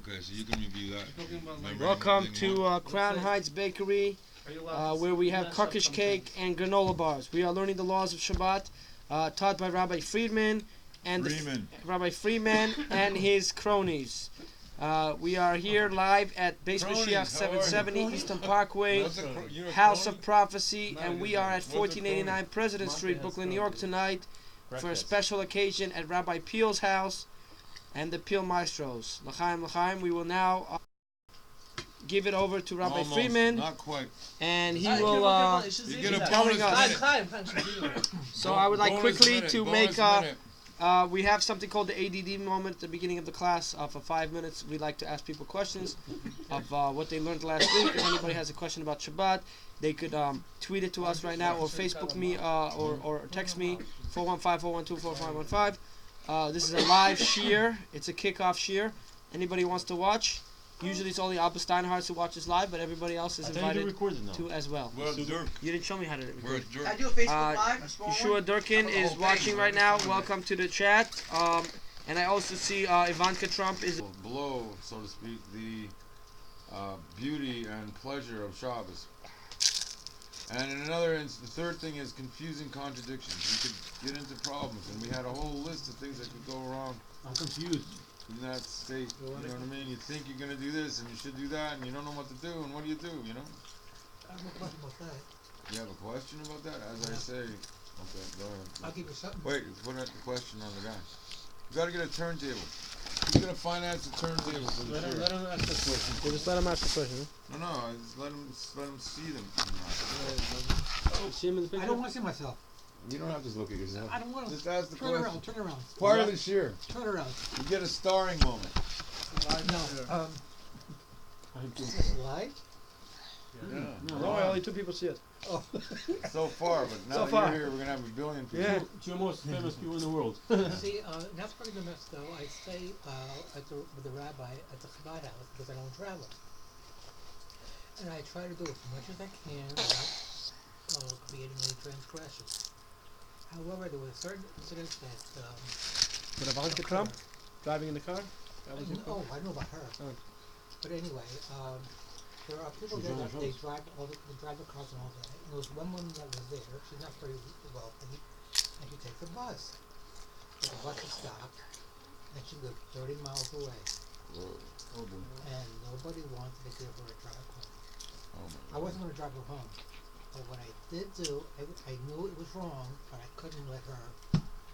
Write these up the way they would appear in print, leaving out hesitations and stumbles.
Okay, so you can review that. Welcome to Crown Heights Bakery, where we have Kurkish cake and granola bars. We are learning the laws of Shabbat, taught by Rabbi Friedman and Rabbi Freeman and his cronies. We are here live at Beis Mashiach 770 Eastern Parkway, House of Prophecy, and we are at 1489 President Street, Brooklyn, New York tonight for a special occasion at Rabbi Peel's house and the Peel Maestros. L'chaim, l'chaim. We will now give it over to Rabbi Freeman. Not quite. And he will telling us. So I would like quickly to make we have something called the ADD moment at the beginning of the class. For 5 minutes, we like to ask people questions of what they learned last week. If anybody has a question about Chabad, they could tweet it to us right now, or Facebook me, or text me 415-412-4515. This is a live shear. It's a kickoff shear. Anybody wants to watch? Usually it's only Abba Steinhardt who watches live, but everybody else is invited to as well. You didn't show me how to record. I do a Facebook Live. Yeshua Durkin is watching right now. Welcome to the chat. And I also see Ivanka Trump is below, so to speak, the beauty and pleasure of Shabbos. And in another instance, the third thing is confusing contradictions. You could get into problems, and we had a whole list of things that could go wrong. I'm confused. In that state, you know what I mean? You think you're going to do this, and you should do that, and you don't know what to do, and what do, you know? I have a question about that. You have a question about that? As I say, okay, go ahead. I'll give you something. Wait, put a question on the guy. You got to get a turntable. Who's going to finance the turntable for the Let him ask the question. just let him ask the question. Huh? No, just let him see them. See him in the picture? I don't want to see myself. You don't have to look at yourself. I don't want to. Just ask the turn question. around. Turn around. Part of the shear. Turn around. You get a starring moment. No. Is this live? Yeah. No, only 2 people see it. Oh. So far, but now that you're here, we're going to have a billion people. Yeah. 2 most famous people in the world. See, that's pretty good mess, though. I stay with the rabbi at the Chabad house because I don't travel. And I try to do as much as I can without creating any transgressions. However, there was a certain incident that... With Ivanka Trump? Driving in the car? I know about her. Oh. But anyway, there are people there that they drive the cars and all that. And there was one woman that was there. She's not very wealthy, and she takes a bus. But the bus is stopped, and she lived 30 miles away. And nobody wanted to give her a drive home. I wasn't going to drive her home. But what I did do, I knew it was wrong, but I couldn't let her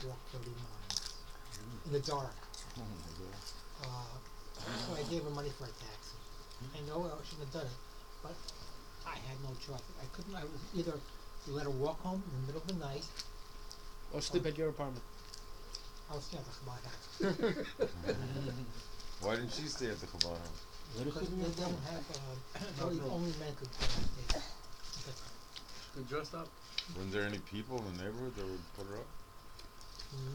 walk 30 miles in the dark. So I gave her money for a taxi. I know I shouldn't have done it, but I had no choice. I was either let her walk home in the middle of the night, Or sleep at your apartment. I was staying at the Chabad house. Why didn't she stay at the Chabad house? Because they don't have, only men could stay. They dressed up? Wasn't there any people in the neighborhood that would put her up?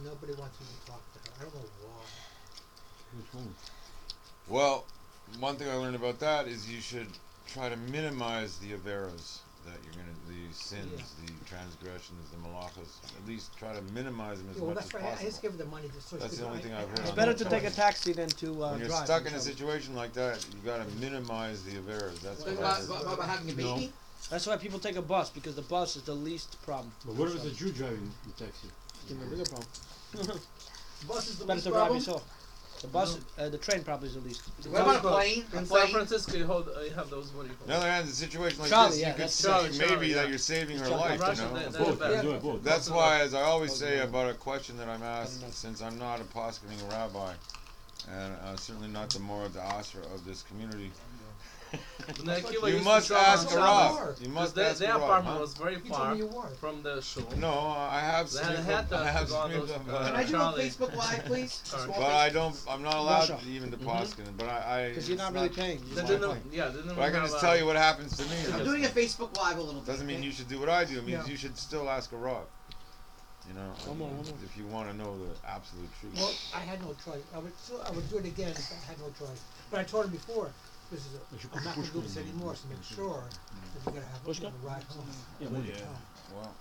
Nobody wants me to talk to her. I don't know why. Which one? Well, one thing I learned about that is you should try to minimize the averas that you're going to, the sins, the transgressions, the melochos. At least try to minimize them as much as possible. I just give her the money just so That's the only thing I've heard. It's better to take a taxi than to when you're drive. stuck in a situation like that, you got to minimize the averas. That's about having a baby? That's why people take a bus, because the bus is the least problem. But what if it's a Jew driving the taxi? Give me a bigger problem. Bus is the Better least to drive problem? yourself. The bus, the train probably is the least. What about a plane? In San Francisco, you have those, what do you call On the other hand, in a situation like Charlie, this, yeah, you could that's say maybe yeah. that you're saving her Charlie. life, you know. Both. That's why, as I always say about a question that I'm asked, since I'm not a posketing rabbi, and certainly not the Mora Asra of this community, you must ask a Rav. You must ask a Their Rav. apartment was very You told far me you were. from the shul. No, I have They had sleep. to I have go on sleep. those, Can I do Charlie. a Facebook Live, please? But I don't. I'm not allowed Russia. to even to poskin. But I. Because you're not really paying. They didn't, But I can just tell you what happens to me. I'm doing a Facebook Live a little bit. Doesn't mean you should do what I do. It means you should still ask a Rav. You know, One more. if you want to know the absolute truth. Well, I had no choice. I would do it again if I had no choice. But I told him before, I'm not going to do this anymore, so make sure that you're going to have a ride home. Well,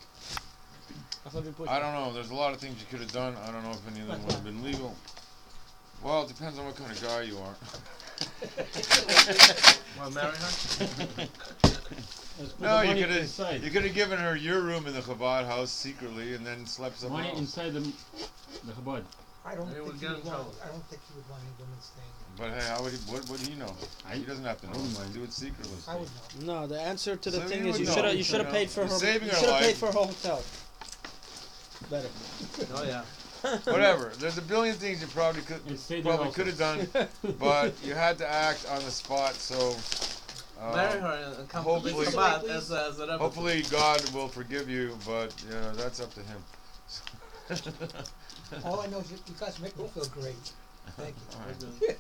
I thought we pushed I don't know. There's a lot of things you could have done. I don't know if any of them would have been legal. Well, it depends on what kind of guy you are. Want to marry her? No, you could have given her your room in the Chabad house secretly and then slept somewhere Money else. inside the Chabad. I don't They think would he get in would want. trouble. I don't think he would want any women staying. But hey, how would he? What would he know? He doesn't have to know. Do it secretly. I would know. No, the answer to the So thing you is would you know. should have paid for You're her. saving You her should have paid life. for her hotel. Better. Oh yeah. Whatever. There's a billion things you probably could have done, but you had to act on the spot. So Marry her and come hopefully- to Chabad as a rebbe. hopefully God will forgive you. But that's up to Him. All I know is you guys make me feel great. Thank you. All right.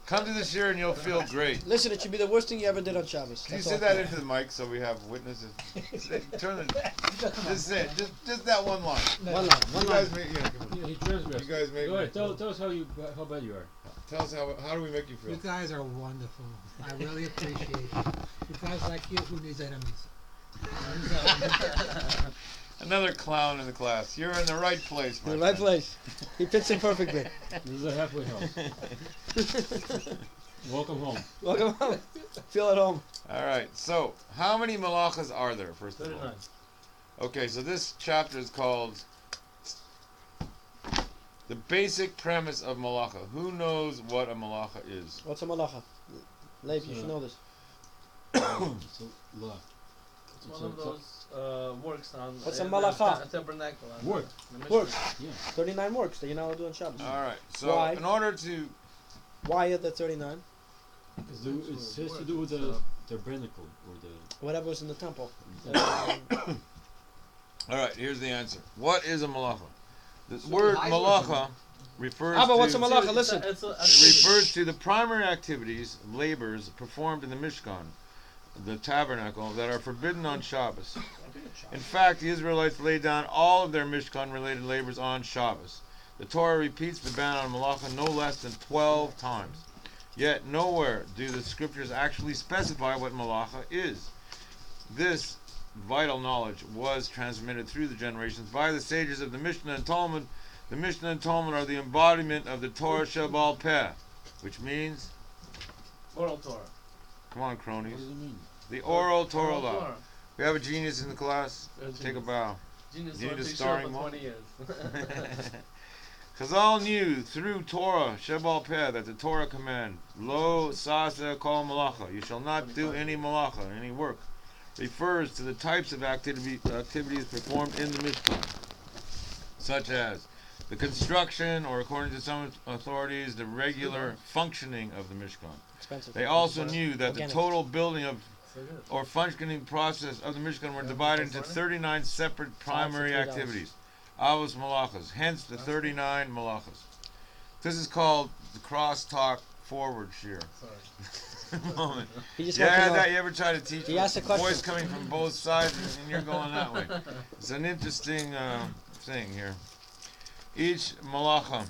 Come to the shir and you'll feel great. Listen, it should be the worst thing you ever did on Shabbos. Can you That's say all. that into the mic so we have witnesses? Just say it. Just that one line. One line. You One line. guys make. Yeah, come on. Yeah, he transgressed. You guys make. Go ahead. Tell us how bad you are. Tell us how do we make you feel? You guys are wonderful. I really appreciate it. You guys like you, who needs enemies? Another clown in the class. You're in the right place, my In the right friend. place. He fits in perfectly. This is a halfway house. Welcome home. Welcome home. Feel at home. All right. So, how many malachas are there? First of 39. all. Okay. So this chapter is called the basic premise of malacha. Who knows what a malacha is? What's a malacha? Leif, you should know this. It's a lot. It's one of those works on What's a the malacha? tabernacle. Work. The Mishnah. Works. Yeah. 39 works that you're not doing Shabbos. All right. So, Why? in order to Why are there 39? It has to do with the tabernacle or the. Whatever was in the temple. all right, here's the answer. What is a malacha? The word malacha refers But what's a to malacha? Listen. It's a it refers to the primary activities, labors performed in the Mishkan, the tabernacle, that are forbidden on Shabbos. In fact, the Israelites laid down all of their Mishkan-related labors on Shabbos. The Torah repeats the ban on malacha no less than 12 times. Yet nowhere do the scriptures actually specify what malacha is. This vital knowledge was transmitted through the generations by the sages of the Mishnah and Talmud. The Mishnah and Talmud are the embodiment of the Torah Shebal Peh, which means, oral Torah. come on, What cronies, does it mean? the oral Torah Oral law. Torah. We have a genius in the class. Take a bow. Genius Do you went need a to starring Yeshiva for moment? 20 years. Chazal knew through Torah Shebal Peh that the Torah command, Lo sasa kol malacha, you shall not do any malacha, any work, refers to the types of activities performed in the Mishkan, such as the construction, or according to some authorities, the regular functioning of the Mishkan. Expensive. They also knew that the Organic. total building of So good. or functioning process of the Mishkan were divided into 39 separate primary $3. activities, avos malachas, hence the 39 malachas. This is called the crosstalk forward shear. Sorry. Moment. He just Yeah, working that on- you ever try to teach He with asked a question. voice coming from both sides and you're going that way. It's an interesting thing here. Each malacha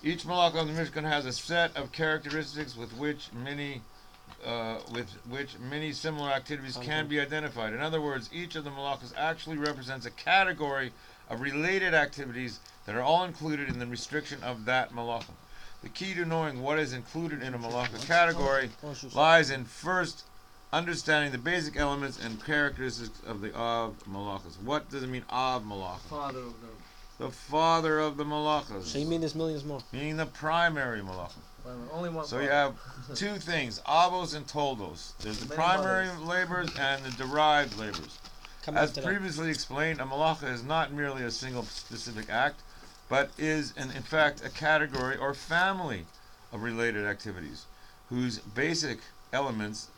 of the Mishkan has a set of characteristics with which many similar activities can be identified. In other words, each of the malachas actually represents a category of related activities that are all included in the restriction of that malacha. The key to knowing what is included in a malacha category lies in first understanding the basic elements and characteristics of the Av malachas. What does it mean, Av malacha? Father of them. The father of the malachas, So you mean there's millions more? meaning the primary malacha. Only one. So you father. have two things, avos and toldos. There's the Many primary mothers. labors and the derived labors. Come As after that. previously explained, a malacha is not merely a single specific act, but is in fact a category or family of related activities whose basic elements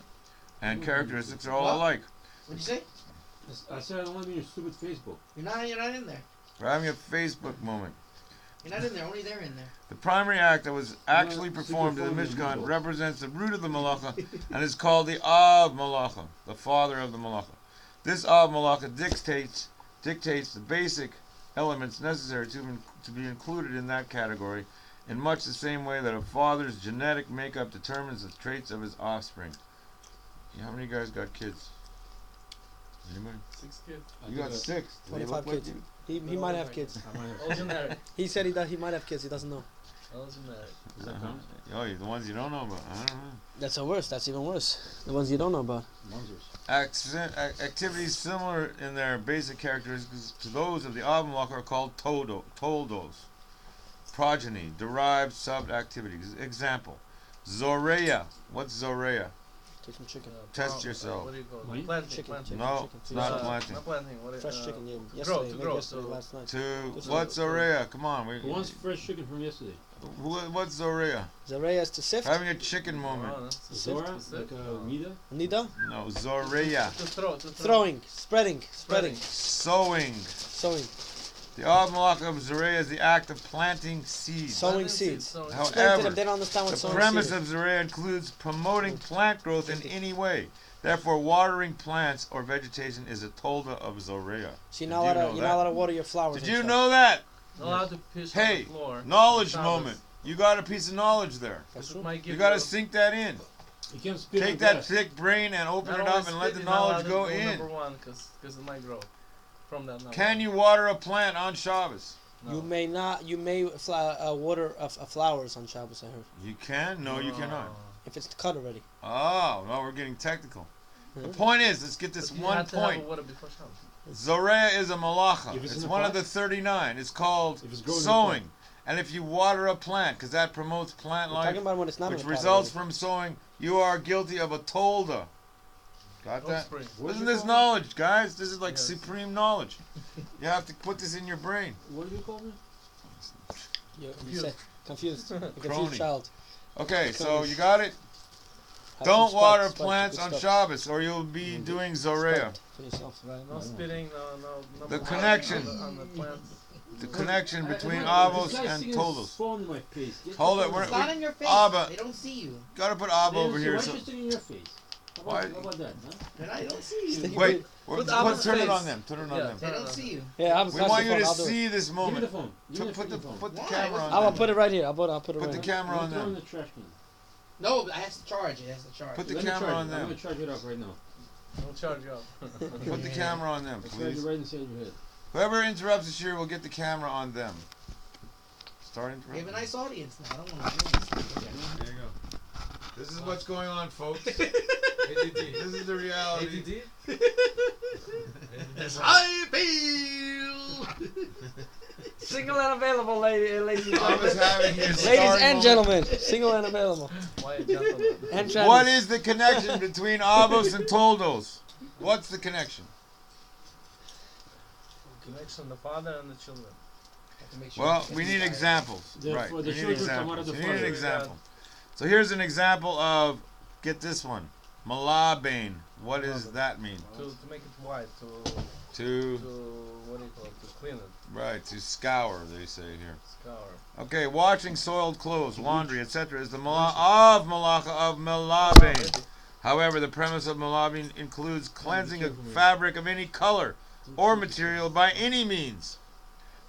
and characteristics are all What? alike. What'd you say? I said I don't want to be your stupid Facebook. You're not in there. We're having a Facebook moment. You're not in there. Only they're in there. The primary act that was actually Well, performed in the super fun, Mishkan yeah. represents the root of the malacha and is called the Av malacha, the father of the malacha. This Av malacha dictates the basic elements necessary to be included in that category in much the same way that a father's genetic makeup determines the traits of his offspring. How many guys got kids? Anybody? 6 kids. You got 6. Do they 25 look like kids. you? He might have kids. I might have. All generic. He said he might have kids. He doesn't know. Doesn't matter. Does that count? Oh, the ones you don't know about. I don't know. That's worse. That's even worse. The ones you don't know about. Activities similar in their basic characteristics to those of the Av Malach are called toldos. Progeny, derived sub-activities. Example, Zoreya. What's Zoreya? Take some chicken. Test yourself. What do you call Wait? it? Planting. Chicken. Planting. No, it's not planting. Not planting. What Fresh chicken, yeah. to Yesterday, grow, maybe yesterday, so- last night. What's Zoreya? Come on. Who wants fresh chicken from yesterday? What's Zoreya? Zareya is to sift. Having a chicken moment. Oh, that's the Zora? sift. Like a Nida? Nida? No, Zoreya. To throw. Throwing. Spreading. Sowing. Sowing. The Av Malach of Zoreya is the act of planting seeds. Sowing seeds. Sowing How- Explain to However, them. They don't understand what The sowing premise seeds is. of Zoreya includes promoting plant growth in any way. Therefore, watering plants or vegetation is a tolda of Zoreya. So you're Did not you allowed know you're that? not allowed to water your flowers. Did and you stuff. know that? Not allowed to piss Hey, on the floor. knowledge Shabbos. moment. You got a piece of knowledge there. That's This true. might give You got to a- sink that in. You can't spit Take on that grass. thick brain and open Not it only up and let spit, the you're not knowledge allowed go to in. Number one, because it might grow from that. Can you water a plant on Shabbos? No. You may not. You may water flowers on Shabbos. I heard. You can? No, you cannot. If it's cut already. Oh, no, we're getting technical. The Mhm. point is, let's get this But you one have to have point. water before Shabbos. Zoreya is a malacha. If it's It's in a one of pot? the 39. It's called If it's growing in a sowing. And if you water a plant, because that promotes plant We're life, talking about when it's not which in a pot results already. from sowing, you are guilty of a tolda. Got that? Offspring. What is Isn't it this called? knowledge, guys? This is like Yes. supreme knowledge. You have to put this in your brain. What do you call me? You Confused. said confused. A Crony. confused child. Okay, so you got it? Have Don't some water spikes, plants good on stuff. Shabbos, or you'll be doing Zoreya. Spiked for yourself. Right, no spitting, no. The water connection. on the plants. The connection between This Avos guy's and sticking his Toldos. phone in my face. Get Hold the it, phone. we're- It's not in your face. Abba. They don't see you. Gotta put Ab They don't over see- here. Why So is you sticking in your face? How Why- about that, huh? They don't see you. Stick- wait, Put Abba's turn it face. on them. Turn it on Yeah. them. They don't see you. Yeah, I'm We want you to I'll do it. see this Give me the moment. phone. Give me Put the phone. put the Why? camera on I'll them. put it right here. I'll put it Put right the here. camera on Throw in them. the trash can. No, it has to charge. It has to charge. Put the Let me camera charge on it. I'm them. gonna charge it up right now. Don't charge you up. Put the camera on them, I'll charge please. it right inside your head. Whoever interrupts us here will get the camera on them. Start We have interrupting. a nice audience now. I don't want to do this. There you go. This is what's going on, folks. This is the reality. I feel. Single and available, ladies and I was gentlemen. having his Ladies starring and moment. gentlemen, single and available. Why a gentleman? And What Travis. is the connection between Avos and Toldos? What's the connection? Connection, the father and the children. Have to make sure Well, you we get need this examples. The- Right. for We the need children come out examples. of the We need an father. example. So here's an example of, get this one, Malabane. What does that mean? To make it white, to To, what do you call it? To clean it, right, to scour, they say here. scour. Okay, washing soiled clothes, laundry, etc. is the malacha of Melabane. However, the premise of Melabane includes cleansing a fabric of any color or material by any means.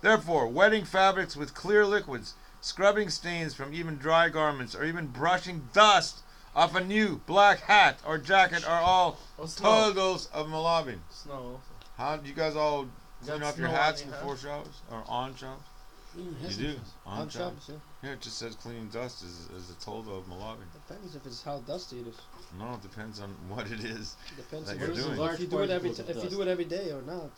Therefore, wetting fabrics with clear liquids, scrubbing stains from even dry garments, or even brushing dust off a new black hat or jacket are all Oh, snow. toldos of Melabane. Snow. How do you guys all clean Got off your snow hats on your before showers or on showers? You do on On showers. Shabbos, yeah. Here it just says cleaning dust is a toldo of Melabane. Depends if it's how dusty it is. No, it depends on what it is. Depends That if you're it's- doing. if you do it every Large if you do it every day or not.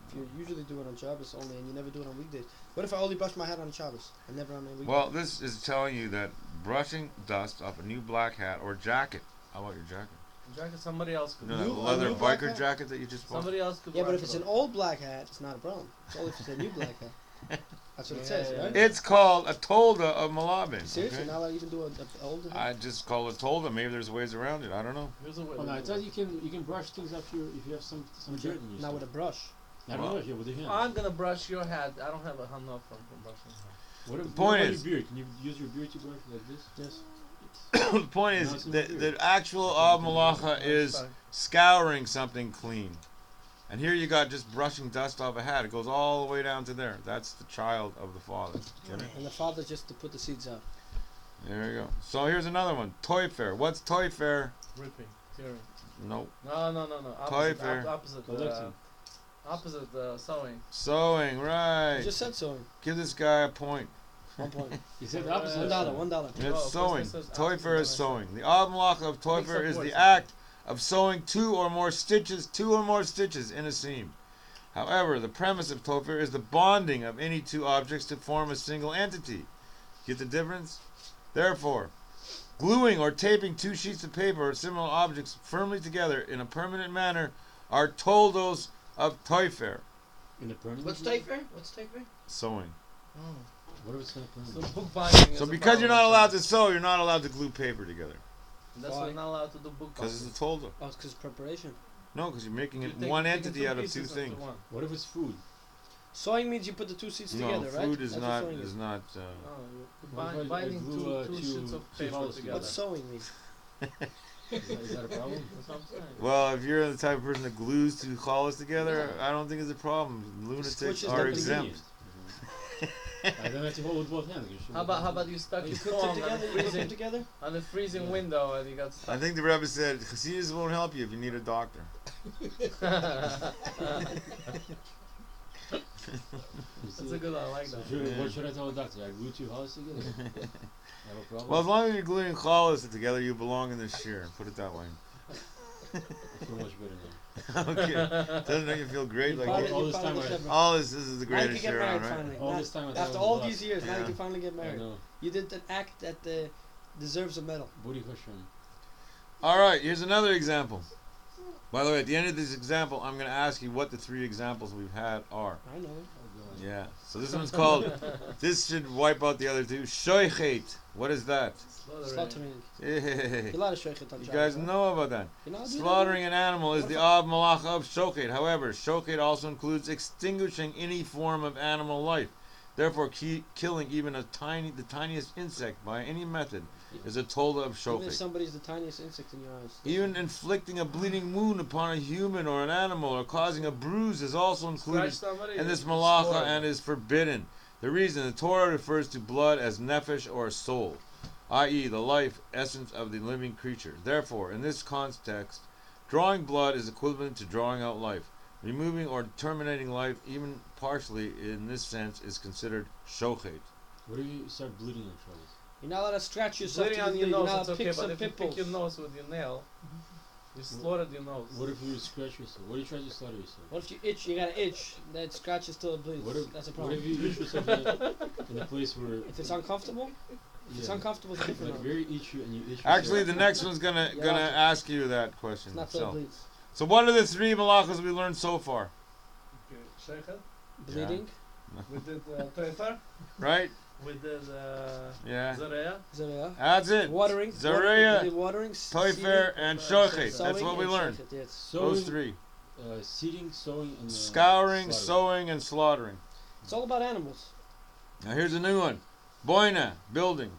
If you usually do it on Shabbos only and you never do it on weekdays. What if I only brush my hat on Shabbos and never on a weekday? Well, this is telling you that brushing dust off a new black hat or jacket. How about your jacket? Jacket, somebody else You could. know that New- a leather new black biker hat? jacket that you just bought? Somebody else could. yeah, but brush if it's it an off. old black hat, it's not a problem. It's only if it's a new black hat. That's what it says, Yeah, right? It's called a tolda of Melabane. Seriously, Okay? now I even do an older hat? I just call it tolda. Maybe there's ways around it. I don't know. Here's a way. Oh, no, I thought you can brush things up here if you have some dirt in your Not with a brush. I don't know if you with your hands. I'm gonna brush your hat. I don't have a hand off from brushing. What if, The point what about is- your beard? Can you use your beard to brush like this? Yes. The point No, is it's that not the actual av malacha is Sorry. scouring something clean. And here you got just brushing dust off a hat. It goes all the way down to there. That's the child of the father. Get it? And the father just to put the seeds out. There you go. So here's another one. Toy fair. What's toy fair? Ripping, tearing. Nope. No. Toy Opposite. fair. Opposite. Collecting. Opposite. Sewing. Sewing, right. I just said so. Give this guy a point. 1 point. You said the opposite. $1. It's sewing. this is Toifer is sewing. The Av Malacha of Mix Toifer up is words. the act of sewing two or more stitches in a seam. However, the premise of Toifer is the bonding of any two objects to form a single entity. Get the difference? Therefore, gluing or taping two sheets of paper or similar objects firmly together in a permanent manner are toldos of Toifer. In the permanent. What's Tafer? What's Tafer? Sewing. Oh. What if it's not permanent? So bookbinding. So is a because you're not problem. allowed to sew, you're not allowed to glue paper together. That's why you're not allowed to do bookbinding. Because it's a toldo. Oh, it's because preparation. No, because you're making You it take- one taking entity out of two pieces into things. one. What if it's food? Sewing means you put the two seats No, together, right? food is That's what not sewing is not. No, What if I binding glue, two sheets of two paper hollows together. What's sewing mean? Is that a problem? That's what I'm saying. Well, if you're the type of person that glues two collars together, I don't think it's a problem. Lunatics Squishes are them exempt. I don't have to hold with both hands. You should How about you stuck You your put phone them on the together, you put them freezing together? on the freezing window and you got stuck. I think the Rebbe said Chassidus won't help you if you need a doctor. That's a good one. I like that. What should I tell the doctor? I glue two hollows together? I have a problem? Well, as long as you're gluing collars together, you belong in this share. Put it that way. I feel much better now. Okay. Doesn't make you feel great? You Like finally- all you this finally time get I- married. all this is the Now you greatest can get share on, married right? finally. All Now- this time I thought After it all was a these lot. years, now you Yeah. can finally get I married. know. You did an act that deserves a medal. Booty Hashem. All right, here's another example. By the way, at the end of this example, I'm going to ask you what the three examples we've had are. I know. Yeah. So this one's called, this should wipe out the other two. Shoichet. What is that? Slaughtering. Hey, You're allowed to shochet on you Shabbat, guys right? know about that. You're not doing Slaughtering an animal is the Av Malacha of Shochet. However, Shochet also includes extinguishing any form of animal life. Therefore, killing even the tiniest insect by any method is a tolda of Even if Shochet. somebody's the tiniest insect in your eyes. Even inflicting a bleeding wound upon a human or an animal or causing a bruise is also included in this malacha and is forbidden. The reason, the Torah refers to blood as nefesh or soul, i.e. the life essence of the living creature. Therefore, in this context, drawing blood is equivalent to drawing out life. Removing or terminating life, even partially in this sense, is considered shochet. What if you start bleeding on Shabbos? You're not allowed to scratch yourself. Bleeding to on the your You're nose, not it's allowed to okay, pick but some if you pick pimples. your nose with your nail, you slaughtered your nose. What if you scratch yourself? What if you try to slaughter yourself? What if you itch? You got an itch. That scratch is still bleeds. What if, That's a what problem. if you itch yourself in a place where... If it's uncomfortable, if it's uncomfortable, it's different. Like now. very itchy and you itch Actually, yourself. the next one's gonna Yeah, gonna okay. ask you that question. It's not till it bleeds. So what are the three malachas we learned so far? Okay, shochet. Bleeding, We did toifer. Right? We did Yeah. zareya. Zarea, That's it. watering, Zareya, watering, Toifer, and shochet. That's what we learned. Yes. Sewing, Those three. seeding, sewing, and... Scouring, slaughtering. sewing, and slaughtering. It's all about animals. Now here's a new one. Boina, building.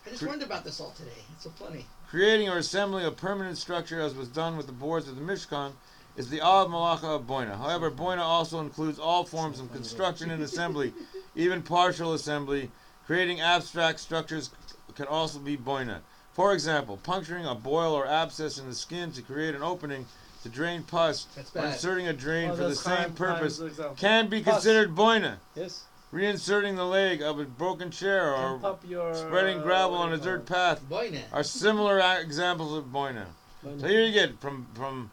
I just learned about this all today. It's so funny. Creating or assembling a permanent structure as was done with the boards of the Mishkan is the Av Malacha of Boina. However, Boina also includes all forms of construction and assembly, even partial assembly. Creating abstract structures can also be Boina. For example, puncturing a boil or abscess in the skin to create an opening to drain pus That's or bad. inserting a drain for the that's same prime purpose example. can be Pus. considered Boina. Yes. Reinserting the leg of a broken chair Can or pop your, spreading gravel what on do a you dirt call path Boy now. are similar examples of Boina. So here you get from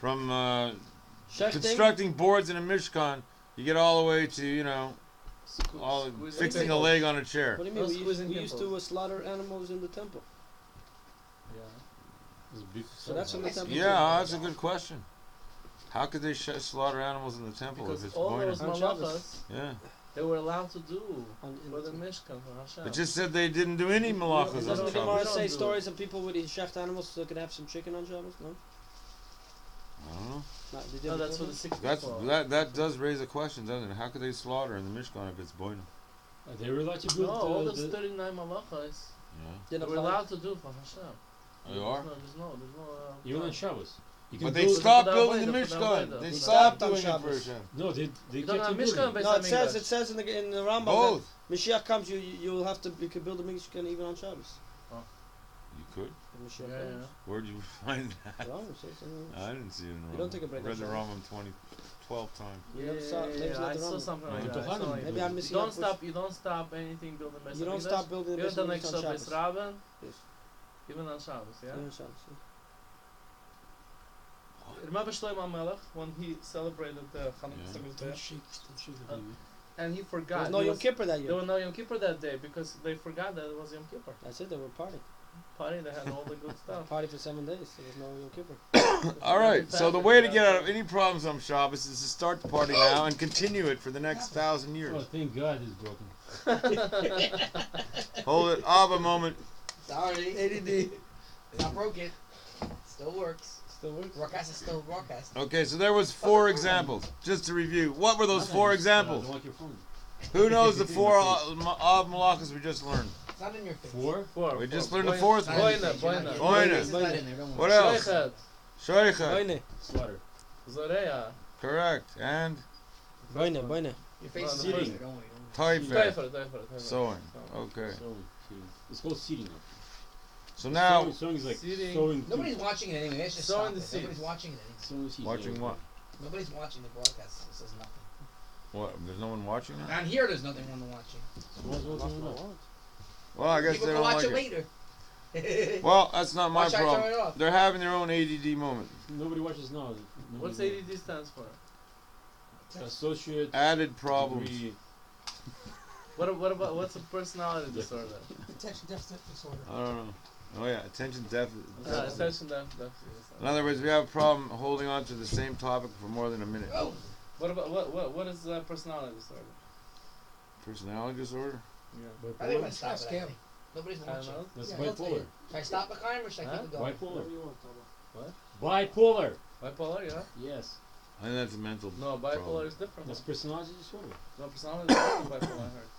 Shechting, constructing boards in a Mishkan, you get all the way to, you know, all Squeezing fixing a pimples. leg on a chair. what do you No mean? We squeezing used to pimples. slaughter animals in the temple. Yeah. It's big So that's in the temple. Yeah, that's a good question. How could they slaughter animals in the temple Because if it's all those Boina? On Shabbos. malachas, Yeah. they were allowed to do In for the the Mishkan, for Hashem. It just said they didn't do any malachas Doesn't on the We Gemara Shabbos. don't say do stories of people with shecht animals so they could have some chicken on Shabbos? No? I don't know. No, they did No, it that's for before? the 6 That's people. that does raise a question, doesn't it? How could they slaughter in the Mishkan if it's Boina? They were allowed to No, build all those the 39 malachas, Yeah. Did they a were plan. allowed to do for Hashem. You are? There's no even on Shabbos. You can But they build- stopped But building the they Mishkan. stopped They They stopped stopped on doing it for Shabbos. Hashem. No, they You don't kept have on Mishkan building. based No, on it says Mikdash. in the Rambam Both. that Mashiach comes, you will have to you can build a Mishkan even on Shabbos. You could? Yeah. Where'd you find that? Well, it says in I didn't see it in the Rambam. You don't take a break I read on the Shabbat. Rambam 12 times. Yeah, I saw something like Yeah. that. Maybe I'm You missing don't out stop. You don't stop anything building Beis You don't Hamikdash. stop building the Even Beis the Hamikdash next on Shabbos Shabbos. Rabban. Yes. Even on Shabbos, yeah. Yeah, on Shabbos, yeah. Remember Shlomo Melech when he celebrated the Hanukkah Don't shake the baby. and he forgot. There's no He Yom was- Kippur that year. There was no Yom Kippur that day because they forgot that it was Yom Kippur. That's it, they were partying. Party, they had all the good stuff. Party for 7 days. There was no Yom Kippur. All right, so the way to get out of any problems on Shabbos is to start the party now and continue it for the next 1,000 years. Oh, thank God it's broken. Hold it. Abba moment. Sorry. ADD. Not broken. Still works. Still works. Broadcast is still broadcast. Okay, so there was 4 examples. Just to review, what were those 4 I examples? don't want your phone. Who knows the 4 Av Malachas we just learned? It's not in your face. 4? We just learned the 4th one. Boina. It's not in there, don't What worry. else? Shoichet. Shoichet. Boine. Slaughter. Zoreya. Correct. And Boine. Your face is Seating. in there, don't worry. Taifer. Taifer. Sewing. Okay. Sewing. It's called seating. So now, Sewing is like Seating. sewing. Nobody's watching it anyway. Let's just So stop in the it. seats. Nobody's watching it anyway. Sewing seats. watching what? Nobody's watching the broadcast. It says nothing. What? There's no one watching it? Down here, there's nothing on the watching. Well, I guess People they can don't watch like it it. later. Well, that's not my Watch, I turn problem. it off. They're having their own ADD moment. Nobody watches now. What's ADD stands for? Associate. Added problems. degree. What about what's a personality disorder? Attention deficit disorder. I don't know. Oh yeah, attention deficit. Attention deficit. In other words, we have a problem holding on to the same topic for more than a minute. Oh, What about what is personality disorder? Personality disorder? Yeah. I think I'm gonna stop That's it. scam. Nobody's I don't watching. know. That's Yeah, I'll tell bipolar. you. Should I stop the climb or should I Huh? keep it going? Bipolar. Whatever you want, Tama. Bipolar. Bipolar, yeah. Yes. I think that's a mental No, bipolar problem. is different. That's personality disorder. No, personality is different. Bipolar, I heard.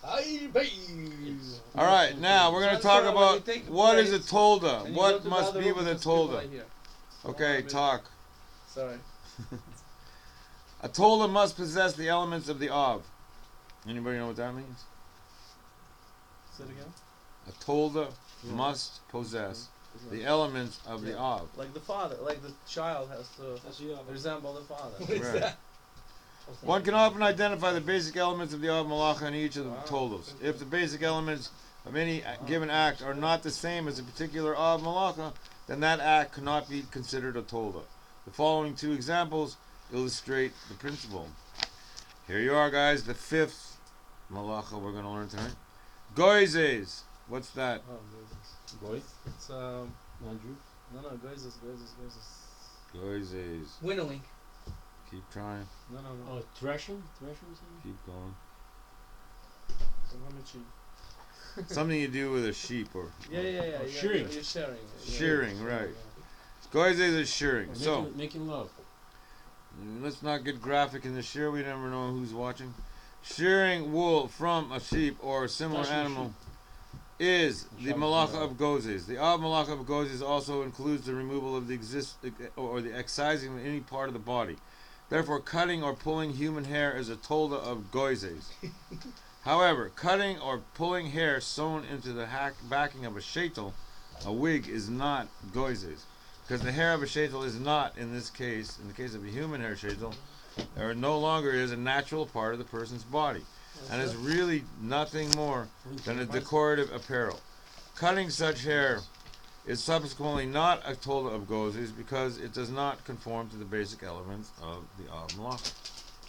Hi, baby. All right, now we're going to talk about what is a tolda. And you go What to the must other be room with a and people tolda? are here. Okay, talk. Sorry. A tolda must possess the elements of the Av. Anybody know what that means? Say it again. A tolda must possess the elements of the Av. Like the father, like the child has to That's you. resemble the father. What is Right. that? One can often identify the basic elements of the Av Malacha in each of the Wow. toldos. If the basic elements of any given act are not the same as a particular Av Malacha, then that act cannot be considered a tolda. The following 2 examples illustrate the principle. Here you are, guys, the 5th Malacha we're going to learn tonight. Goizes. What's that? Oh, Jesus. Boy. It's Andrew. no, Goizes. Goizes. Winnowing. Keep trying. No. Oh, threshing? Threshing or something? Keep going. So let me cheat. Something you do with a sheep or Yeah. shearing. You're sharing. Shearing, right. Goizes is shearing. So, Making love. let's not get graphic in the shear. We never know who's watching. Shearing wool from a sheep or a similar Touching a animal is the Shabbat. malacha of gozes. The Av malacha of gozes also includes the removal of the the excising of any part of the body. Therefore, cutting or pulling human hair is a tolda of gozes. However, cutting or pulling hair sewn into the backing of a shaitel, a wig, is not gozes. Because the hair of a shaitel is not, in this case, in the case of a human hair shaitel, or no longer is a natural part of the person's body, and is really nothing more than a decorative apparel. Cutting such hair is subsequently not a tolda of gozes because it does not conform to the basic elements of the Av Malacha.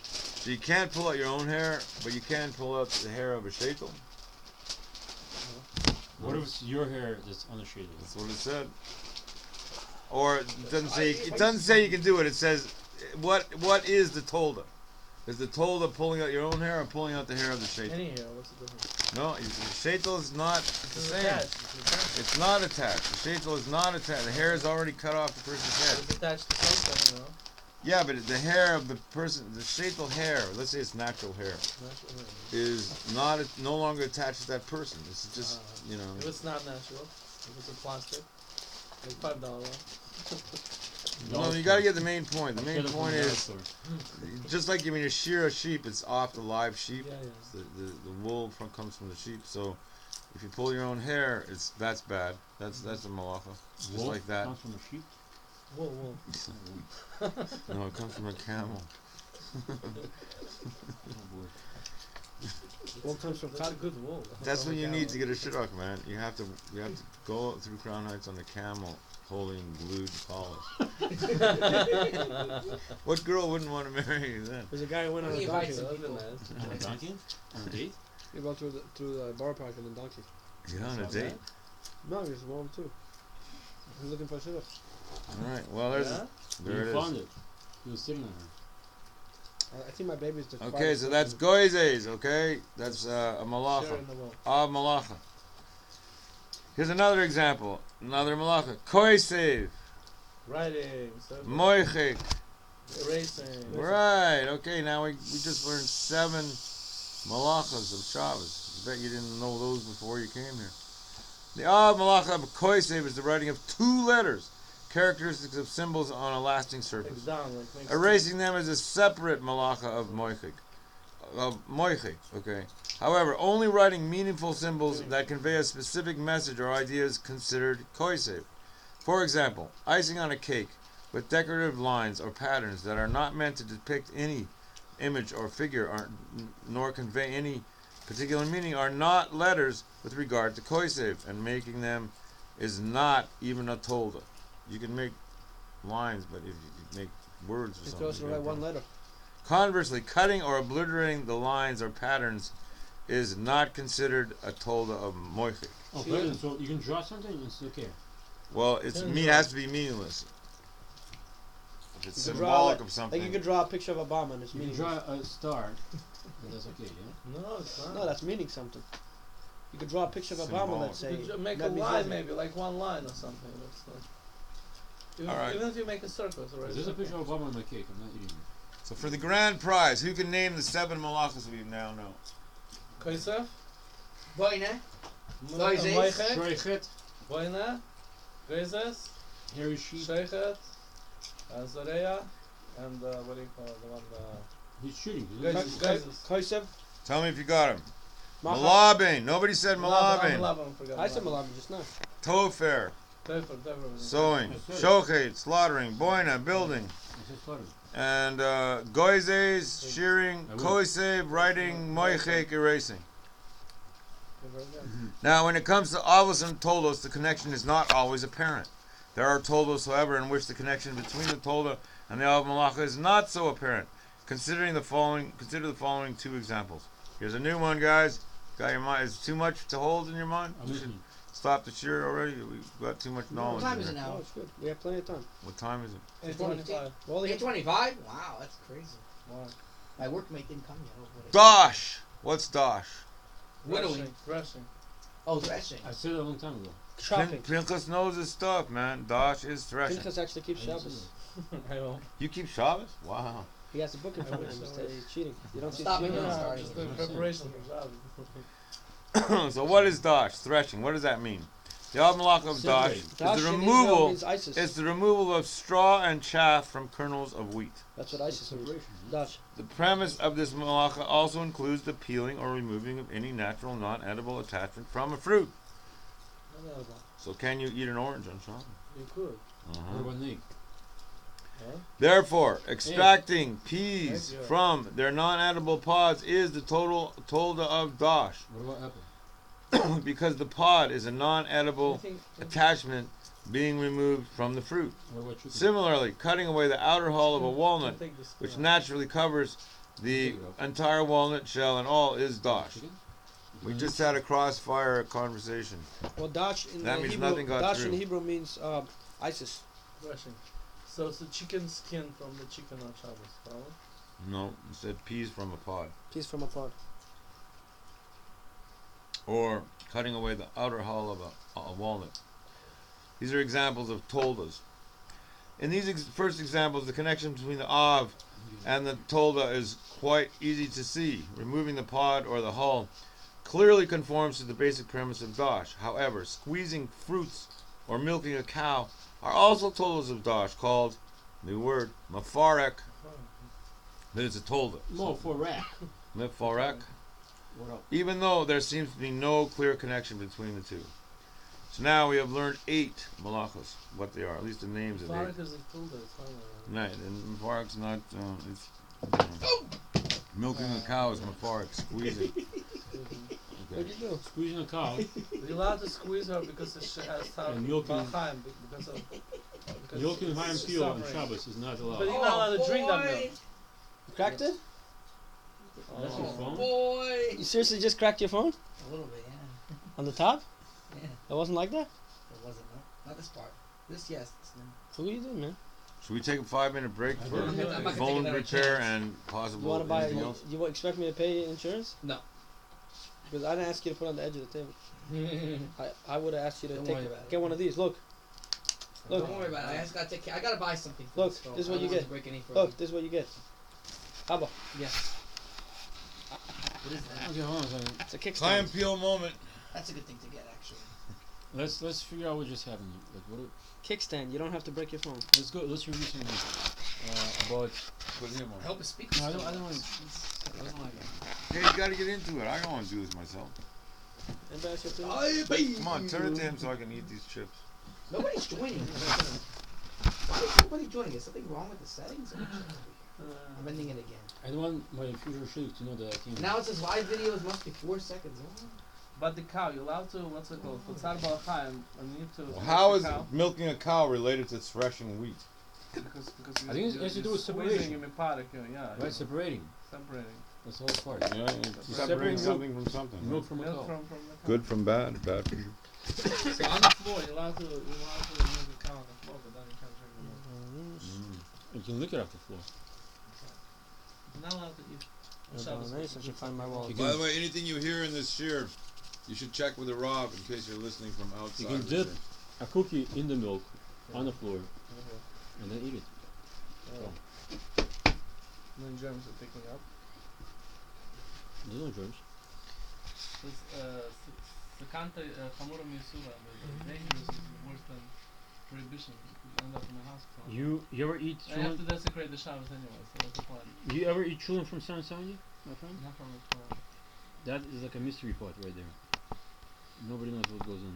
So you can't pull out your own hair, but you can pull out the hair of a shaitel. What if it's your hair that's on the shade? That's what it said. Or it doesn't say you can do it. It says what is the tolda? Is the tolda pulling out your own hair or pulling out the hair of the shaitel? Any hair, what's the difference? No, the shaitel is not the It's same. attached. It's attached. It's not attached. The shaitel is not attached. The hair is already cut off the person's head. It's attached to something, you know. Yeah, but the hair of the person, the shaitel hair, let's say it's natural hair, is not no longer attached to that person. It's just, you know. If it's not natural, if it's a plastic, like $5 one. No, you got to get the main point. The main point is, just like when you shear a sheep, it's off the live sheep. Yeah. The wool comes from the sheep. So If you pull your own hair, that's bad. That's a malacha. Just Wool like that. comes from a sheep. Wool. No, it comes from a camel. Oh boy. Wool comes from That's a good wool. That's what you need to get a shidduch, man. You have to go through Crown Heights on the camel, holding glued collars. What girl wouldn't want to marry you then? There's a guy who went on a donkey. That would be On a nice. donkey? On a date? He went through the bar park on the donkey. Yeah, on a date. No, he was warm too. He's looking for a shidduch. All right. Well, there it You found is. it. He was sitting on her. I think my baby's the Okay, quietest so that's person. goizes. Okay, that's a Share malacha. in the wool. Malacha. Here's another example. Another malacha. Koisev. Writing. Moichik. Erasing. Right. Okay. Now we just learned 7 malachas of Shabbos. I bet you didn't know those before you came here. The malacha of koisev is the writing of 2 letters, characteristics of symbols on a lasting surface. Erasing them is a separate malacha of moichik. Okay. However, only writing meaningful symbols that convey a specific message or idea is considered koisev. For example, icing on a cake with decorative lines or patterns that are not meant to depict any image or figure nor convey any particular meaning are not letters with regard to koisev, and making them is not even a tolda. You can make lines, but if you make words or He something, throws to write one letter. Conversely, cutting or obliterating the lines or patterns is not considered a tolda of moichik. Oh, but so you can draw something and it's okay. Well, it has to be meaningless. If it's You can draw symbolic like- of something. Like you could draw a picture of a bomb and it's You can meaningless. draw a star, and that's okay, yeah? No, it's not. No, that's meaning something. You could draw a picture of a bomb and let's say. You could make a that means line, nothing. maybe, like one line or something. That's not. Even, All right. even if you make a circle, it's already. There's a picture of Obama on my cake, I'm not eating it. So for the grand prize, who can name the 7 malachas we now know? Kaisef? Boine. Moichet? Shoichet, Boine? Gezes? hairy sheep. Sheichet? Zareya? And what do you call it? The one. He's shooting, isn't he? Gezes. Koisev. Tell me if you got him. Macha. Malabin. Nobody said Malava, malabin. I said Melava just now. Tofer. Tefer. Sowing. Shochet. Slaughtering. Boina. Building. It's just butter. And goizes. Shearing. Koisev. Writing. Moichek. Erasing. Now, when it comes to avos and toldos, the connection is not always apparent. There are toldos, however, in which the connection between the tolda and the av malacha is not so apparent. Consider the following 2 examples. Here's a new one, guys. Got your mind? Is it too much to hold in your mind? I'm You should listening. stop the shir already. We've got too much What knowledge. time in is it here. Oh, now? it's good. We have plenty of time. What time is it? 8:25. Well, 8:25? Wow, that's crazy. Wow. My workmate didn't come yet. Oh, what is it? Dosh. What's dosh? Winnowing. Threshing. Oh, threshing. I said it a long time ago. shopping. Pinchas knows his stuff, man. Dosh is threshing. Pinchas actually keeps Shabbos. I will. You keep Shabbos? Wow. He has a book in front of him. He's cheating. You don't see Stop cheating. it. No, starting. just doing preparation for Shabbos. So what is dosh? Threshing. What does that mean? The av malach of dosh is Dash the in Israel removal. means ISIS. It's the removal of straw and chaff from kernels of wheat. That's what ISIS means. Separation. Dash. The premise of this malacha also includes the peeling or removing of any natural non-edible attachment from a fruit. So can you eat an orange on Shabbos? You could. What about an egg? Therefore, extracting peas Egg, yeah. from their non-edible pods is the total tolda of dosh, What about apple? because the pod is a non-edible I think- attachment being removed from the fruit. What about chicken? Similarly, cutting away the outer hull of a walnut, Take this which down. naturally covers the entire walnut shell and all, is dosh. Chicken? We just had a crossfire conversation. Well, dash in That the means Hebrew. nothing got Dash through. in Hebrew means ISIS. Threshing. So it's the chicken skin from the chicken on Shabbos. Follow? No, it said peas from a pod. Piece from a pod. Or cutting away the outer hull of a walnut. These are examples of toldas. In these first examples, the connection between the av and the tolda is quite easy to see. Removing the pod or the hull clearly conforms to the basic premise of dosh. However, squeezing fruits or milking a cow are also toldas of dosh, called, new word, mafarek, but it's a tolda. More for rack. Mefarek. even though there seems to be no clear connection between the two. So now we have learned 8 melochos, what they are, at least the names of 8. Mubarak is a filter, it's fine. Right, and Mubarak's not, it's, milking a cow is Mubarak, squeezing. What'd you do? Squeezing a cow. You're allowed to squeeze her because it has And milking- because of Milking Haim it's Pio on suffering. Shabbos is not But allowed. you're not allowed to drink that milk. You cracked it? That's your phone? Boy. You seriously just cracked your phone? A little bit, yeah. On the top? Yeah. It wasn't like that? It wasn't, no. Not this part. This, yes. This one. So what are you doing, man? Should we take a 5-minute break for I'm not gonna phone take another repair chance. and You possible want to buy? anything else? You expect me to pay insurance? No. Because I didn't ask you to put it on the edge of the table. I would have asked you to Don't take worry about it. get one of these. Look, look, Don't worry about it. I just gotta take care. I gotta buy something. For Look, this, so this is I what don't you want get. To break any further. look. This is what you get. Abba, Yes. What is that? Okay, hold on a second. it's a Clam kickstand. peel moment. That's a good thing to get, actually. Let's figure out what just happened. Like what? Kickstand. You don't have to break your phone. Let's go. Let's review some of this. About. Put him I on. hope it speaks. No, I don't want to. I don't want to. Hey, you gotta get into it. I don't want to do this myself. Anybody else your opinion? Come on, turn it to him so I can eat these chips. Nobody's joining. Why is nobody joining? Is something wrong with the settings? I'm ending it again. I don't want my future sheikhs to know that I can't. Now it says live videos must be 4 seconds. Oh. But the cow, you're allowed to, what's it called? Futsar Balchaim, and you need to. Well, how milk is the cow milking a cow related to threshing wheat? because I think it has to do with separation. Yeah, Right, separating. separating. That's the whole part. Yeah, Separating separating something from something. Milk from a Milk cow. from the cow. Good from bad, bad from So on the floor, you're allowed to milk the cow on the floor, but then you can't drink the milk. You can lick it off the floor. You're not allowed to eat. I should find my wallet. By the way, anything you hear in this shir, you should check with the Rav in case you're listening from outside. You can of the dip shir. a cookie in the milk on the floor and then eat it. Then germs are picking up. There's no germs. Sakanta Chamura Misura, the dangerous is worse than prohibition. You could end up in a hospital. You ever eat I have to chulin? desecrate the Shabbos anyway, so that's the point. You ever eat chulin from San Sanji, my friend? Not from it. That is like a mystery pot right there. Nobody knows what goes in